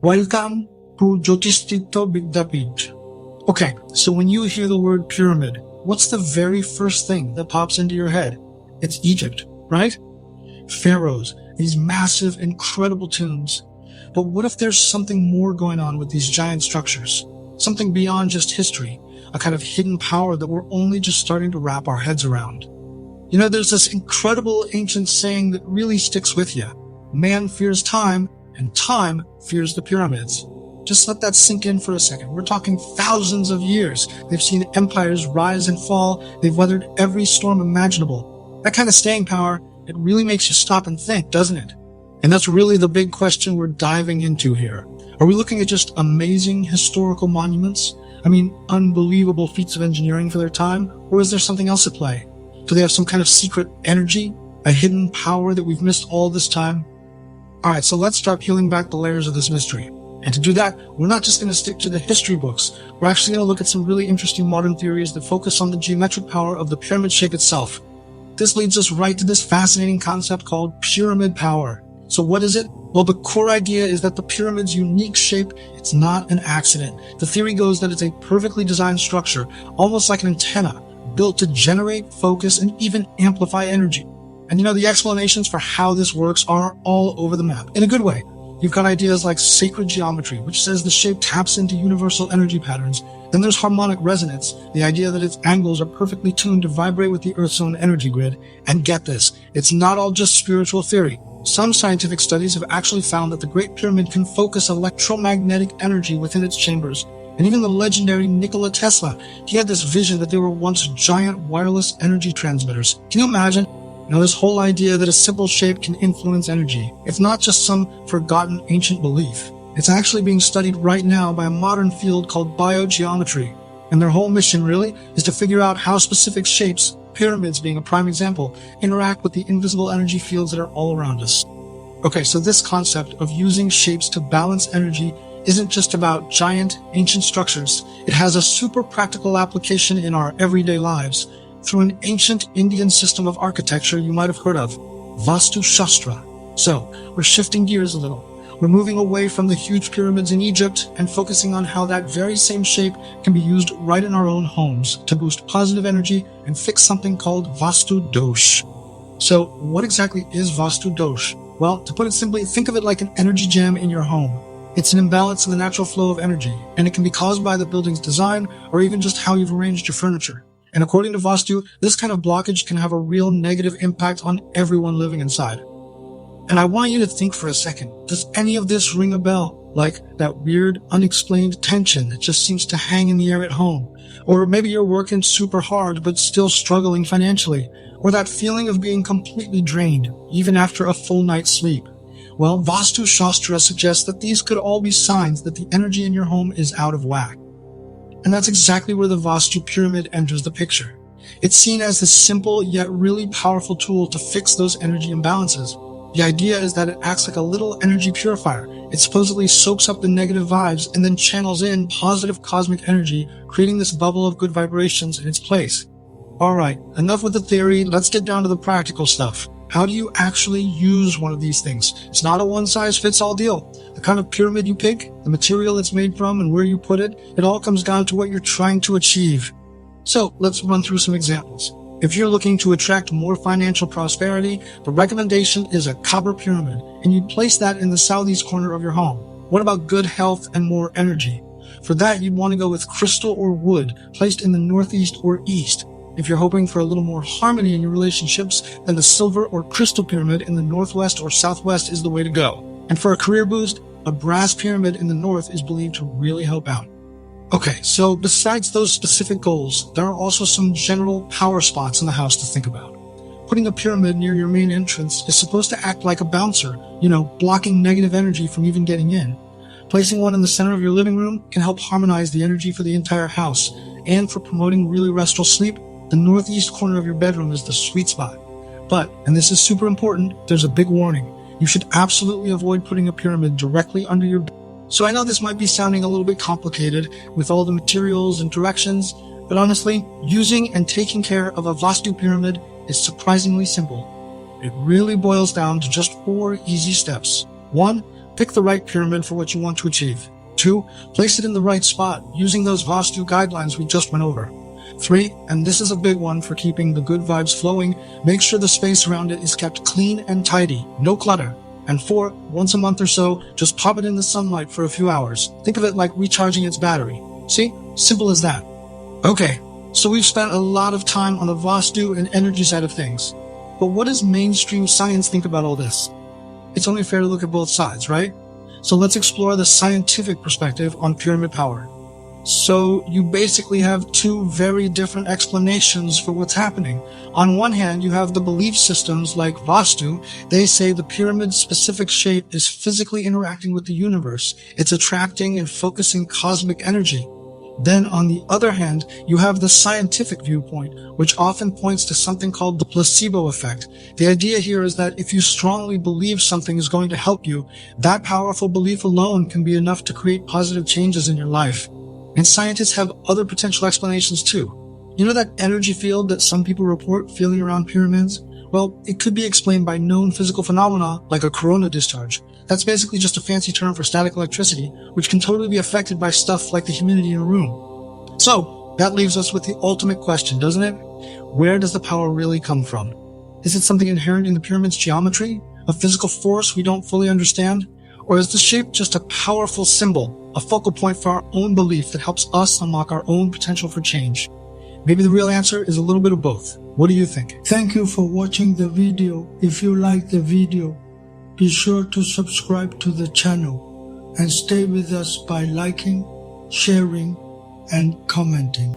Welcome to Jyotish Tirtha Vidyapeeth. Okay, so when you hear the word pyramid, what's the very first thing that pops into your head? It's Egypt, right? Pharaohs, these massive, incredible tombs. But what if there's something more going on with these giant structures? Something beyond just history, a kind of hidden power that we're only just starting to wrap our heads around. You know, there's this incredible ancient saying that really sticks with you. Man fears time, and time fears the pyramids. Just let that sink in for a second. We're talking thousands of years. They've seen empires rise and fall. They've weathered every storm imaginable. That kind of staying power, it really makes you stop and think, doesn't it? And that's really the big question we're diving into here. Are we looking at just amazing historical monuments? I mean, unbelievable feats of engineering for their time? Or is there something else at play? Do they have some kind of secret energy? A hidden power that we've missed all this time? Alright, so let's start peeling back the layers of this mystery. And to do that, we're not just going to stick to the history books. We're actually going to look at some really interesting modern theories that focus on the geometric power of the pyramid shape itself. This leads us right to this fascinating concept called pyramid power. So what is it? Well, the core idea is that the pyramid's unique shape, it's not an accident. The theory goes that it's a perfectly designed structure, almost like an antenna, built to generate, focus, and even amplify energy. And you know, the explanations for how this works are all over the map, in a good way. You've got ideas like sacred geometry, which says the shape taps into universal energy patterns. Then there's harmonic resonance, the idea that its angles are perfectly tuned to vibrate with the Earth's own energy grid. And get this, it's not all just spiritual theory. Some scientific studies have actually found that the Great Pyramid can focus electromagnetic energy within its chambers. And even the legendary Nikola Tesla, he had this vision that they were once giant wireless energy transmitters. Can you imagine? Now, this whole idea that a simple shape can influence energy, it's not just some forgotten ancient belief. It's actually being studied right now by a modern field called biogeometry. And their whole mission, really, is to figure out how specific shapes, pyramids being a prime example, interact with the invisible energy fields that are all around us. Okay, so this concept of using shapes to balance energy isn't just about giant, ancient structures. It has a super practical application in our everyday lives, through an ancient Indian system of architecture you might have heard of, Vastu Shastra. So, we're shifting gears a little. We're moving away from the huge pyramids in Egypt and focusing on how that very same shape can be used right in our own homes to boost positive energy and fix something called Vastu Dosh. So, what exactly is Vastu Dosh? Well, to put it simply, think of it like an energy jam in your home. It's an imbalance in the natural flow of energy, and it can be caused by the building's design or even just how you've arranged your furniture. And according to Vastu, this kind of blockage can have a real negative impact on everyone living inside. And I want you to think for a second, does any of this ring a bell? Like that weird, unexplained tension that just seems to hang in the air at home? Or maybe you're working super hard but still struggling financially? Or that feeling of being completely drained, even after a full night's sleep? Well, Vastu Shastra suggests that these could all be signs that the energy in your home is out of whack. And that's exactly where the Vastu Pyramid enters the picture. It's seen as this simple yet really powerful tool to fix those energy imbalances. The idea is that it acts like a little energy purifier. It supposedly soaks up the negative vibes and then channels in positive cosmic energy, creating this bubble of good vibrations in its place. Alright, enough with the theory, let's get down to the practical stuff. How do you actually use one of these things? It's not a one-size-fits-all deal. The kind of pyramid you pick, the material it's made from, and where you put it, it all comes down to what you're trying to achieve. So, let's run through some examples. If you're looking to attract more financial prosperity, the recommendation is a copper pyramid, and you'd place that in the southeast corner of your home. What about good health and more energy? For that, you'd want to go with crystal or wood, placed in the northeast or east. If you're hoping for a little more harmony in your relationships, then the silver or crystal pyramid in the northwest or southwest is the way to go. And for a career boost, a brass pyramid in the north is believed to really help out. Okay, so besides those specific goals, there are also some general power spots in the house to think about. Putting a pyramid near your main entrance is supposed to act like a bouncer, blocking negative energy from even getting in. Placing one in the center of your living room can help harmonize the energy for the entire house. And for promoting really restful sleep, the northeast corner of your bedroom is the sweet spot. But, and this is super important, there's a big warning. You should absolutely avoid putting a pyramid directly under your bed. So I know this might be sounding a little bit complicated with all the materials and directions, but honestly, using and taking care of a Vastu pyramid is surprisingly simple. It really boils down to just 4 easy steps. 1. Pick the right pyramid for what you want to achieve. 2. Place it in the right spot, using those Vastu guidelines we just went over. 3. And this is a big one for keeping the good vibes flowing, make sure the space around it is kept clean and tidy, no clutter. And 4, once a month or so, just pop it in the sunlight for a few hours. Think of it like recharging its battery. See? Simple as that. Okay, so we've spent a lot of time on the Vastu and energy side of things. But what does mainstream science think about all this? It's only fair to look at both sides, right? So let's explore the scientific perspective on pyramid power. So you basically have two very different explanations for what's happening. On one hand, you have the belief systems like Vastu. They say the pyramid's specific shape is physically interacting with the universe. It's attracting and focusing cosmic energy. Then on the other hand, you have the scientific viewpoint, which often points to something called the placebo effect. The idea here is that if you strongly believe something is going to help you, that powerful belief alone can be enough to create positive changes in your life. And scientists have other potential explanations too. You know that energy field that some people report feeling around pyramids? Well, it could be explained by known physical phenomena like a corona discharge. That's basically just a fancy term for static electricity, which can totally be affected by stuff like the humidity in a room. So, that leaves us with the ultimate question, doesn't it? Where does the power really come from? Is it something inherent in the pyramid's geometry? A physical force we don't fully understand? Or is the shape just a powerful symbol, a focal point for our own belief that helps us unlock our own potential for change? Maybe the real answer is a little bit of both. What do you think? Thank you for watching the video. If you like the video, be sure to subscribe to the channel and stay with us by liking, sharing, and commenting.